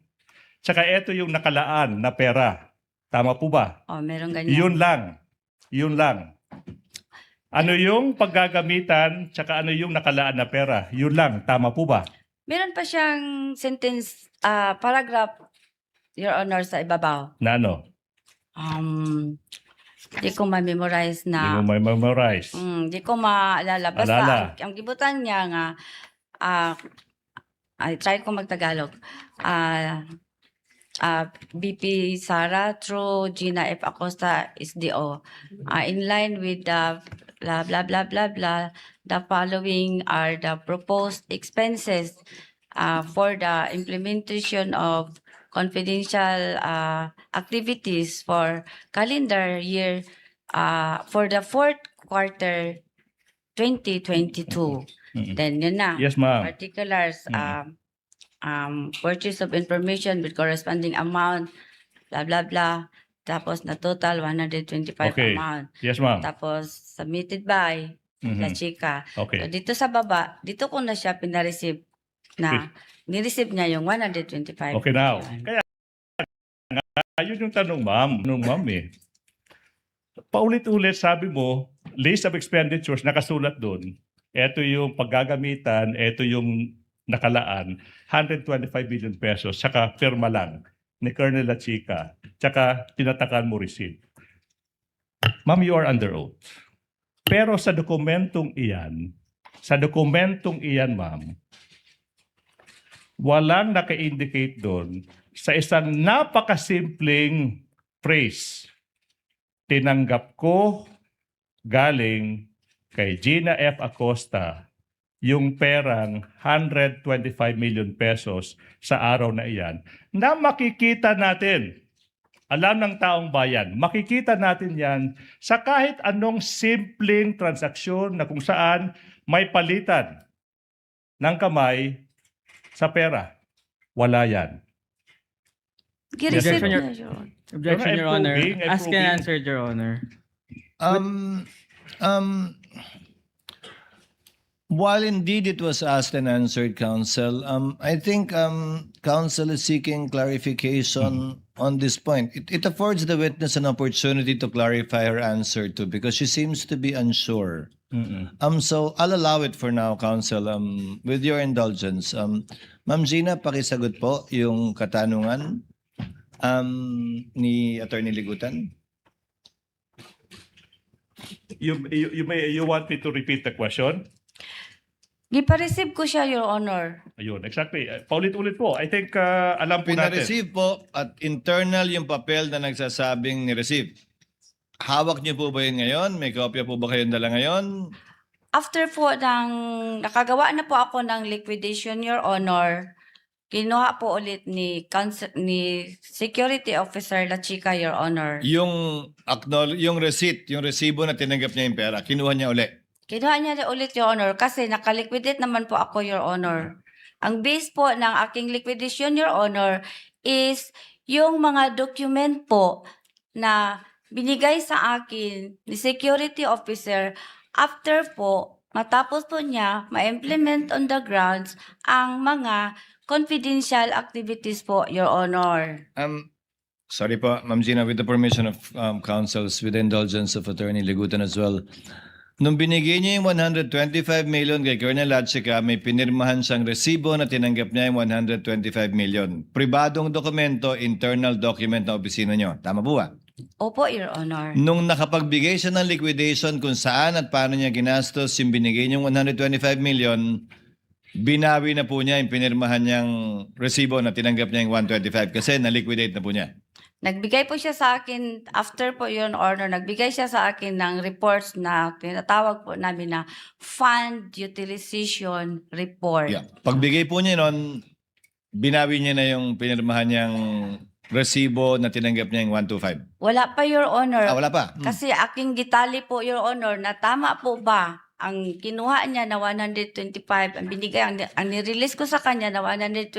tsaka ito yung nakalaan na pera. Tama po ba? Oh, meron ganyan. Yun lang. Yun lang. Ano yung paggagamitan, tsaka ano yung nakalaan na pera? Yun lang. Tama po ba? Meron pa siyang sentence, paragraph, Your Honor, sa ibabaw. Na ano? Di ko ma-memorize Hindi na. mo may memorize. Di ko maalala. Basta, Alala. ang gibutan niya nga, I try ko magtagalog. BP Sara through Gina F. Acosta SDO. In line with the blah, blah, blah, blah, blah, the following are the proposed expenses for the implementation of confidential activities for calendar year for the fourth quarter 2022. Then yun na. Yes, ma'am. Particulars, purchase of information with corresponding amount, blah, blah, blah. Tapos na total 125 Okay. amount. Yes, ma'am. Tapos submitted by La Chica. So, Okay. dito sa baba, dito ko na siya pinareceive na nireceive niya yung 125. Okay now. million. Kaya, ayun yung tanong, ma'am. Tanong, ma'am eh. Paulit-ulit sabi mo, list of expenditures, nakasulat doon. Ito yung paggagamitan, ito yung nakalaan, 125 billion pesos, saka firma lang ni Colonel Lachica, saka tinatakan mo receipt. Ma'am, you are under oath. Pero sa dokumentong iyan, ma'am, walang naka-indicate doon sa isang napakasimpleng phrase. Tinanggap ko galing kay Gina F. Acosta yung perang 125 million pesos sa araw na iyan na makikita natin, alam ng taong bayan, makikita natin yan sa kahit anong simpleng transaksyon na kung saan may palitan ng kamay sa pera. Wala yan. Gireceive Yes, niya yun. Objection, I'm Your Honor. probing, I'm Ask and probing. answered, Your Honor. While indeed it was asked and answered, counsel, I think counsel is seeking clarification on this point. It affords the witness an opportunity to clarify her answer too, because she seems to be unsure. So I'll allow it for now, counsel. With your indulgence, Ma'am Gina, pakisagot po yung katanungan ni Attorney Ligutan. You want me to repeat the question? Gipa-receive ko siya, Your Honor. Ayun, exactly. Paulit-ulit po. I think alam po natin. Pina-receive po at internal yung papel na nagsasabing ni-receive. Hawak niyo po ba yun ngayon? May kopya po ba kayong dala ngayon? After po nakagawa na po ako ng liquidation, Your Honor, Kinuha po ulit ni Security Officer La Chica, Your Honor. Yung yung receipt, yung resibo na tinanggap niya yung pera, kinuha niya uli. Kinuha niya ulit, Your Honor, kasi nakaliquidate naman po ako, Your Honor. Ang base po ng aking liquidation, Your Honor, is yung mga document po na binigay sa akin ni Security Officer after po, matapos po niya ma-implement on the grounds ang mga confidential activities po, Your Honor. Sorry po, Ma'am Gina, with the permission of counsels, with the indulgence of Attorney Ligutan as well. Nung binigay niya yung 125 million kay Colonel Lachica, may pinirmahan siyang resibo na tinanggap niya yung 125 million. Pribadong dokumento, internal document na opisina niyo. Tama po ba? Opo, Your Honor. Nung nakapagbigay siya ng liquidation kung saan at paano niya ginastos yung binigay niyang 125 million, binawi na po niya yung pinirmahan niyang resibo na tinanggap niya yung 125 kasi na-liquidate na po niya. Nagbigay po siya sa akin, after po Your Honor, nagbigay siya sa akin ng reports na tinatawag po namin na Fund Utilization Report. Yeah. Pagbigay po niya nun, binawi niya na yung pinirmahan niyang resibo na tinanggap niya yung 125. Wala pa, Your Honor. Wala pa. Kasi aking gitali po, Your Honor, na tama po ba ang kinuha niya na 125, ang binigay, ang nirelease ko sa kanya na 125,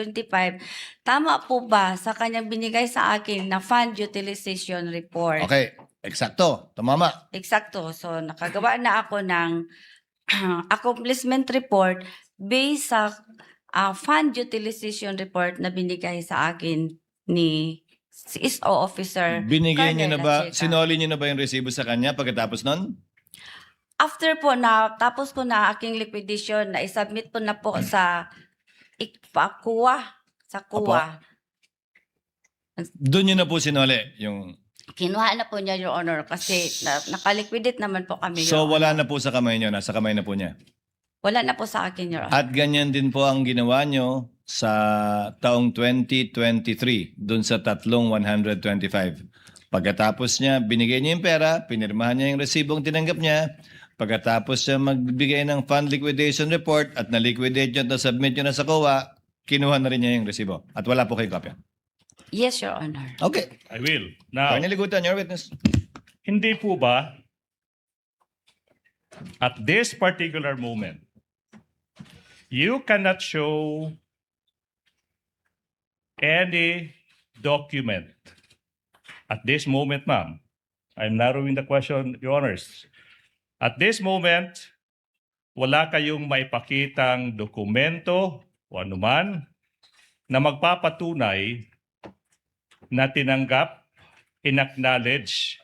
tama po ba sa kanyang binigay sa akin na Fund Utilization Report? Okay, eksakto. Tumama. Eksakto. So, nakagawa na ako ng accomplishment report based sa Fund Utilization Report na binigay sa akin ni CSO Officer. Binigay niyo na Colonel ba, Lacheca. sinoli niyo na ba yung resibo sa kanya pagkatapos nun? After po na, tapos ko na aking liquidation, na isubmit po na po sa KUA. Sa KUA. Doon niyo na po sinoli yung... Kinuha na po niya, Your Honor, kasi nakaliquidate naman po kami. So Your wala Honor. na po sa kamay niyo, nasa kamay na po niya. Wala na po sa akin, Your Honor. At ganyan din po ang ginawa niyo sa taong 2023, doon sa tatlong 125. Pagkatapos niya, binigay niya yung pera, pinirmahan niya yung resibong tinanggap niya. Pagkatapos siya magbigay ng fund liquidation report at na-liquidate niya at submit niya na sa COA, kinuha na rin niya yung resibo. At wala po kayong kopya. Yes, Your Honor. Okay. I will. Now, Attorney Ligutan, your witness. hindi po ba at this particular moment, you cannot show any document at this moment, ma'am. I'm narrowing the question, Your Honors. At this moment, wala kayong maipakitang dokumento o anuman na magpapatunay na tinanggap, inacknowledge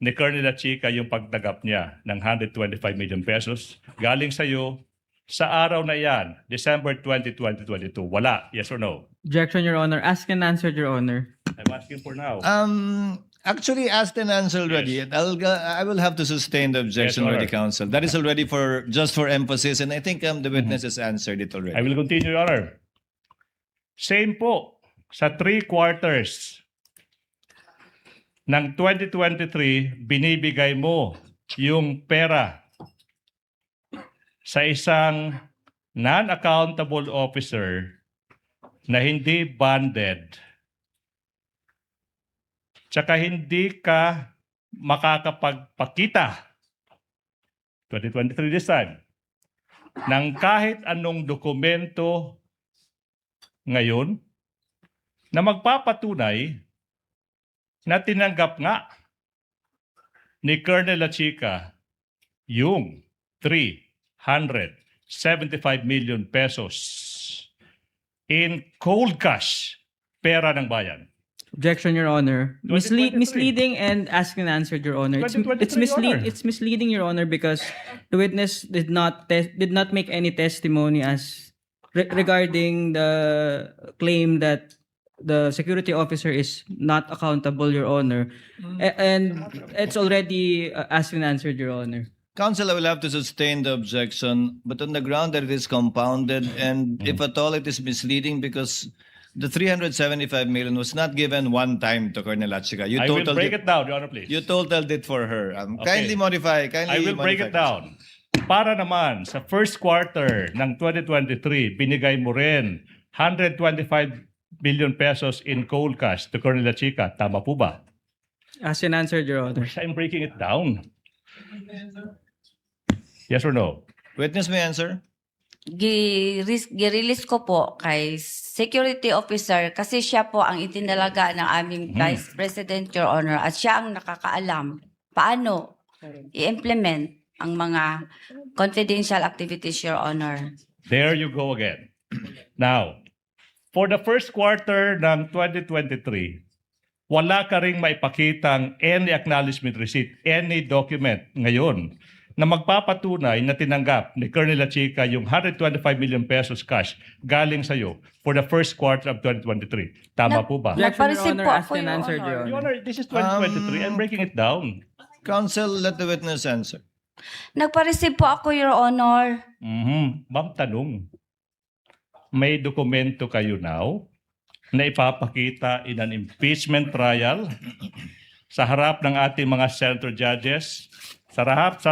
ni Colonel Lachica yung pagtanggap niya ng 125 million pesos galing sa iyo sa araw na yan, December 20, 2022. Wala. Yes or no? Objection, Your Honor. Asked and answered, Your Honor. I'm asking for now. Actually, asked and answered already. Yes. I will have to sustain the objection Yes, already, Honor. counsel. That is already just for emphasis, and I think the witness has answered it I already. will continue, Your Honor. Same po sa 3 quarters ng 2023, binibigay mo yung pera sa isang non-accountable officer na hindi bonded. Tsaka hindi ka makakapagpakita, 2023 this time, ng kahit anong dokumento ngayon na magpapatunay na tinanggap nga ni Colonel Lachica yung 375 million pesos in cold cash, pera ng bayan. Objection, Your Honor. 2023. Misleading and asked and answered, Your Honor. It's 2023, Your Honor. It's misleading, Your Honor, because the witness did not make any testimony as regarding the claim that the security officer is not accountable, Your Honor. And it's already asked and answered, Your Honor. Counsel, I will have to sustain the objection, but on the ground that it is compounded, and if at all it is misleading, because the 375 million was not given one time to Colonel Lachica. You I will totaled break it down, Your Honor, please. You totaled it for her. Okay. Kindly modify. Kindly I will break modify. it down. Para naman sa first quarter ng 2023, binigay mo rin 125 billion pesos in cold cash to Colonel La Chica. Tama po ba? As in answered, Your Honor. I'm breaking it down. Yes or no? Witness may answer. Girelease ko po kay security officer kasi siya po ang itinalaga ng aming Vice President, Your Honor, at siya ang nakakaalam paano i-implement ang mga confidential activities, Your Honor. There you go again. Now, for the first quarter ng 2023, wala ka ring maipakitang any acknowledgement receipt, any document ngayon na magpapatunay na tinanggap ni Colonel La Chica yung 125 million pesos cash galing sa'yo for the first quarter of 2023. Tama po ba? Objection, Your Nagpa-receive Honor. po Asked ako, and Your answered, Your Honor. Your Honor. Honor, this is 2023. I'm breaking it down. Counsel, let the witness answer. Nagpa-receive po ako, Your Honor. Ma'am, tanong. May dokumento kayo now na ipapakita in an impeachment trial sa harap ng ating mga senator judges, sa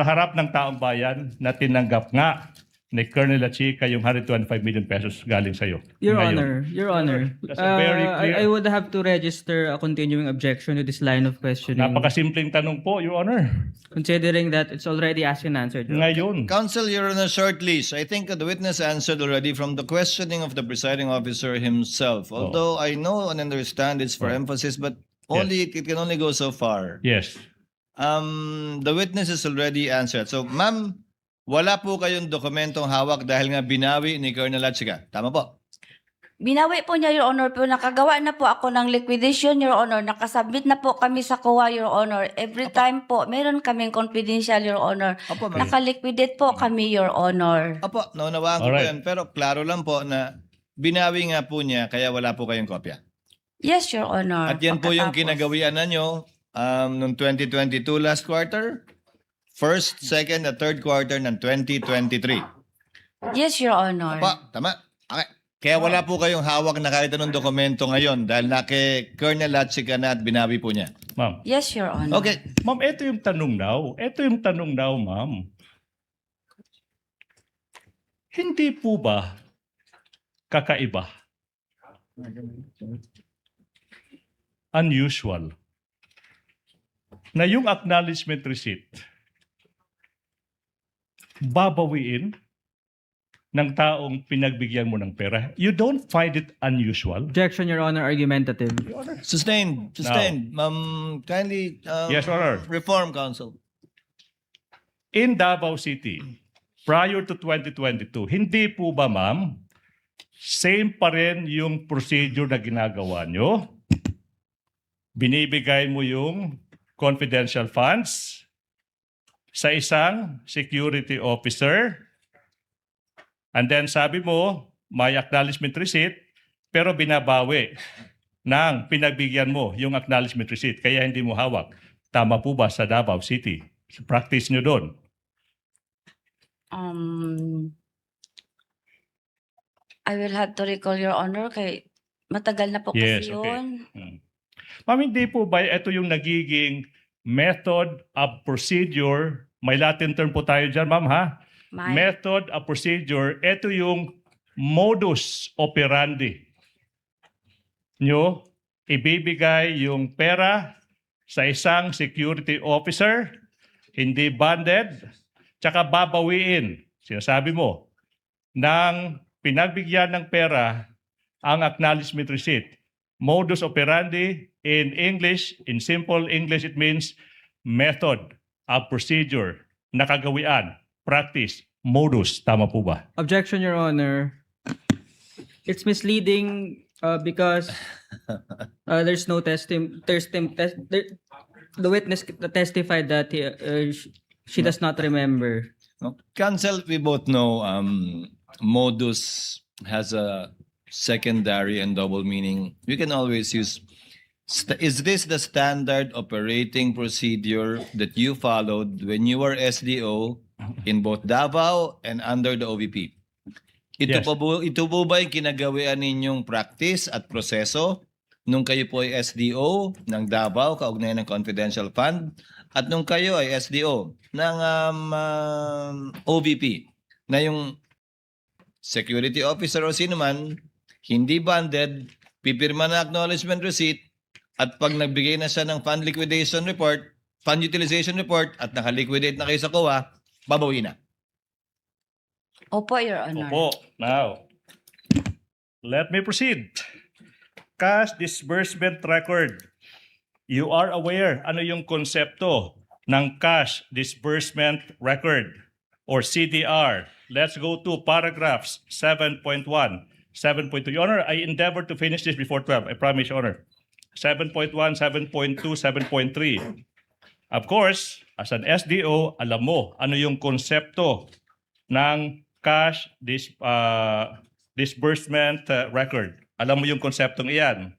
harap ng taong bayan na tinanggap nga ni Colonel La Chica yung 125 million pesos galing sa'yo. Your Ngayon. Honor. That's a very clear- I would have to register a continuing objection to this line of questioning. Napakasimpleng tanong po, Your Honor. Considering that it's already asked and answered. Your Honor. Ngayon. Counsel, you're on a short leash. I think the witness answered already from the questioning of the presiding officer himself. Although I know and understand it's for emphasis, but only it can only go so far. Yes. The witness has already answered. So, ma'am, wala po kayong dokumentong hawak dahil nga binawi ni Colonel La Chica. Tama po. Binawi po niya, Your Honor, pero nakagawa na po ako ng liquidation, Your Honor. Nakasubmit na po kami sa COA, Your Honor. Every time po, meron kaming confidential, Your Honor. Opo, ma'am. Nakaliquidate po kami, Your Honor. Opo, naunawaan ko po Alright. yan. Pero klaro lang po na binawi nga po niya kaya wala po kayong kopya. Yes, Your Honor. At yan po yung Pagkatapos. kinagawian na nyo noong 2022 last quarter, first, second, at third quarter ng 2023. Yes, Your Honor. Opo, tama. Okay. Kaya wala po kayong hawak na kahit anong dokumento ngayon dahil na kay Colonel La Chica na at binawi po niya. Ma'am. Yes, Your Honor. Okay. Ma'am, ito yung tanong now. Ito yung tanong now, ma'am. Hindi po ba kakaiba? Unusual na yung acknowledgement receipt babawiin ng taong pinagbigyan mo ng pera. You don't find it unusual? Objection, Your Honor. Argumentative. Sustained. Sustained. Kindly Yes, Honor. reform, counsel. In Davao City, prior to 2022, hindi po ba, ma'am, same pa rin yung procedure na ginagawa nyo? Binibigay mo yung confidential funds sa isang security officer, and then sabi mo, may acknowledgement receipt, pero binabawi ng pinagbigyan mo yung acknowledgement receipt, kaya hindi mo hawak. Tama po ba sa Davao City? Practice nyo doon. I will have to recall, Your Honor, kay matagal na po Yes, kasi okay. yun. Ma'am, hindi po ba ito yung nagiging method of procedure? May Latin term po tayo dyan, ma'am, ha? May, Method of procedure, ito yung modus operandi nyo. Ibibigay yung pera sa isang security officer, hindi bonded, tsaka babawiin, sinasabi mo, ng pinagbigyan ng pera ang acknowledgement receipt. Modus operandi in English, in simple English, it means method of procedure, nakagawian, practice, modus. Tama po ba? Objection, Your Honor. It's misleading because there's no the witness testified that she does not remember. No? Counsel, we both know modus has a secondary and double meaning. We can always use, is this the standard operating procedure that you followed when you were SDO in both Davao and under the OVP? Ito, Yes. ito po ba yung kinagawian ninyong practice at proseso nung kayo po ay SDO ng Davao, kaugnay ng confidential fund, at nung kayo ay SDO ng OVP, na yung security officer o sino man, hindi banded, pipirma na acknowledgement receipt, at pag nagbigay na siya ng fund liquidation report, fund utilization report, at naka-liquidate na kayo sa COA, babawi na. Opo, Your Honor. Opo. Now, let me proceed. Cash disbursement record. You are aware ano yung konsepto ng cash disbursement record or CDR. Let's go to paragraphs 7.1, 7.2. Your Honor, I endeavor to finish this before 12. I promise, Your Honor. 7.1, 7.2, 7.3. Of course, as an SDO, alam mo ano yung konsepto ng cash disbursement record. Alam mo yung konseptong iyan.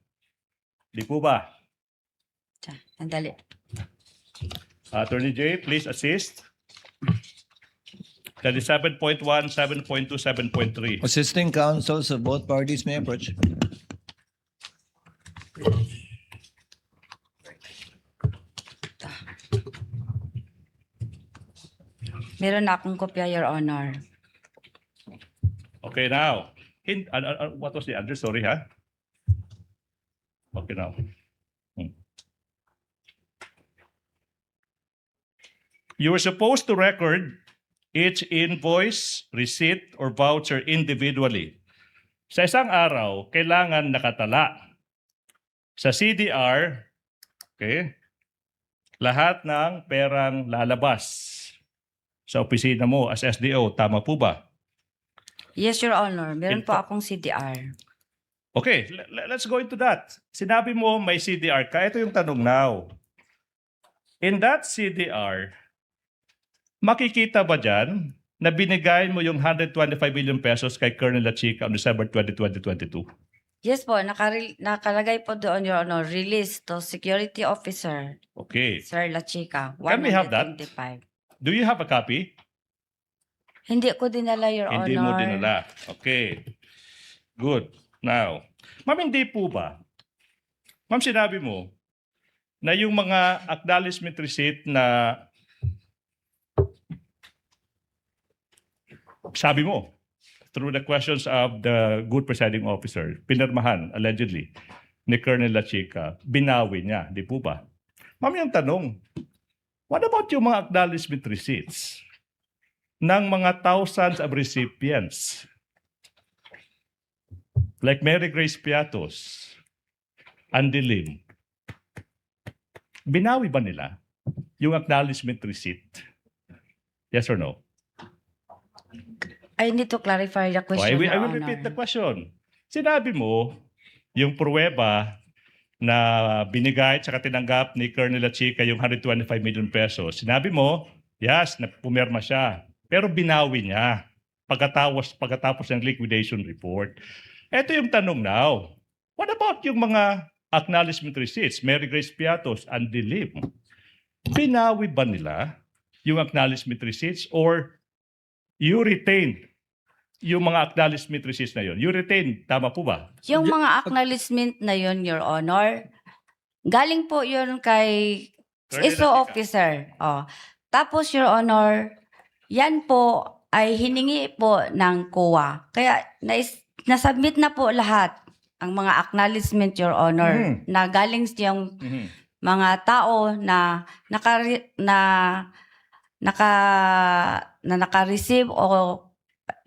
Di po ba? Andali. Attorney J, please assist. That is 7.1, 7.2, 7.3. Assisting counsels of both parties may approach. Meron na akong kopya, Your Honor. Okay, now. What was the address? Sorry, ha? Okay, now. You were supposed to record each invoice, receipt, or voucher individually. Sa isang araw, kailangan nakatala sa CDR, okay, lahat ng perang lalabas sa opisina mo as SDO. Tama po ba? Yes, Your Honor. Meron po akong CDR. Okay, let's go into that. Sinabi mo may CDR ka. Ito yung tanong now. In that CDR, makikita ba dyan na binigay mo yung 125 million pesos kay Colonel La Chica on December 20, 2022? Yes po, nakalagay po doon, Your Honor, release to security officer, Okay. Sir La Chica, Can we have that? 125. Do you have a copy? Hindi ko dinala, Your Hindi Honor. mo dinala. Okay. Good. Now, ma'am, hindi po ba? Ma'am, sinabi mo na yung mga acknowledgement receipt na sabi mo, through the questions of the good presiding officer, pinirmahan, allegedly, ni Colonel La Chica, binawi niya. Di po ba? Ma'am, yung tanong, what about yung mga acknowledgement receipts ng mga thousands of recipients? Like Mary Grace Piatos, Andy Lim. Binawi ba nila yung acknowledgement receipt? Yes or no? I need to clarify the So question, I Your will Honor. repeat the question. Sinabi mo, yung pruweba na binigay at tinanggap ni Colonel La Chica yung 125 million pesos. Sinabi mo, yes, pumirma siya. Pero binawi niya pagkatapos ng liquidation report. Ito yung tanong now. What about yung mga acknowledgement receipts? Mary Grace Piatos and Lim. Binawi ba nila yung acknowledgement receipts or you retain yung mga acknowledgement receipts na yun? You retain, tama po ba? Yung mga acknowledgement na yun, Your Honor, galing po yun kay Colonel ISO La Chica. officer. Oh. Tapos, Your Honor, yan po ay hiningi po ng COA. Kaya nasubmit na po lahat ang mga acknowledgement, Your Honor, na galing yung mga tao na naka-receive o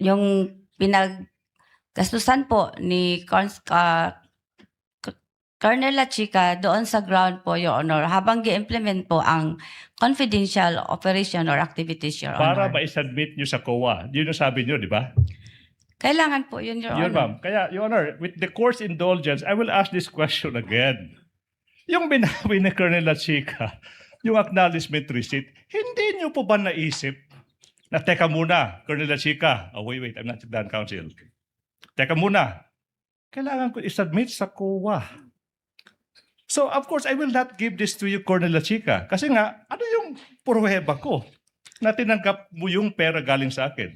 yung pinaggastusan po ni Colonel La Chica doon sa ground po, Your Honor, habang gi-implement po ang confidential operation or activities, Your Para Honor. ma-submit nyo sa COA. Yun yung sabi nyo, di ba? Kailangan po yun, Your Yun, Honor. ma'am. Kaya, Your Honor, with the court's indulgence, I will ask this question again. Yung binawi ni Colonel La Chica, yung acknowledgement receipt, hindi nyo po ba naisip na, teka muna, Colonel La Chica, oh, wait, I'm not done, counsel. Teka muna, kailangan ko i-submit sa COA. So, of course, I will not give this to you, Colonel La Chica. Kasi nga, ano yung pruweba ko na tinanggap mo yung pera galing sa akin?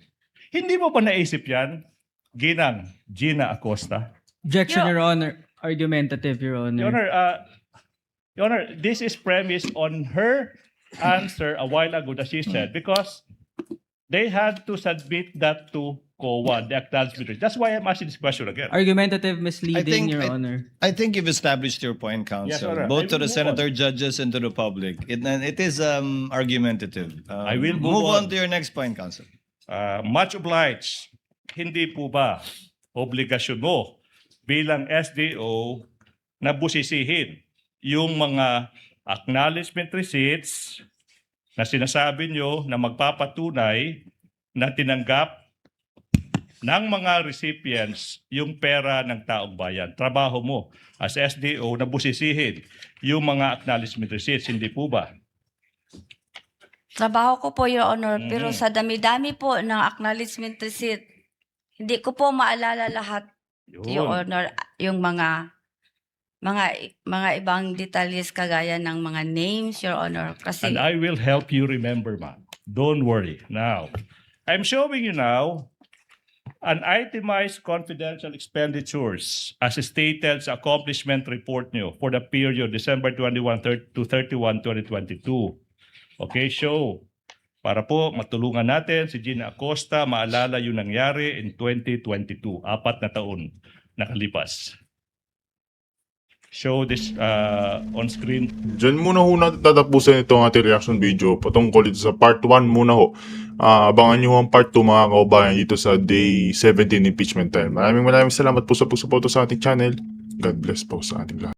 Hindi mo ba naisip yan, Ginang Gina Acosta? Objection, Yeah. Your Honor. Argumentative, Your Honor. Your Honor, this is premised on her answer a while ago that she said because they had to submit that to COA, the acknowledgement receipt. That's why I'm asking this question again. Argumentative misleading, Your Honor. I think you've established your point, counsel, Yes, Your Honor. both I to will the move on. senator, judges, and to the public. It is argumentative. I will move on on. to your next point, counsel. Much obliged, hindi po ba obligasyon mo bilang SDO na busisihin yung mga acknowledgement receipts na sinasabi nyo na magpapatunay na tinanggap ng mga recipients yung pera ng taong bayan. Trabaho mo as SDO na busisihin yung mga acknowledgement receipts, hindi po ba? Trabaho ko po, Your Honor, pero sa dami-dami po ng acknowledgement receipt, hindi ko po maalala lahat, Your Honor, yung mga ibang detalles kagaya ng mga names, Your Honor. Kasi And I will help you remember, ma'am. Don't worry. Now, I'm showing you now an itemized confidential expenditures as stated sa accomplishment report nyo for the period December 21 to 31, 2022. Okay, show. Para po matulungan natin si Gina Acosta maalala yung nangyari in 2022, 4 na taon nakalipas. Show this on screen. Diyan muna ho natin tatapusin itong ating reaction video patungkol dito sa part 1 muna ho. Abangan nyo ho ang part 2 mga kaubayan dito sa day 17 impeachment time. Maraming salamat po sa pagsuporta sa ating channel. God bless po sa ating lahat.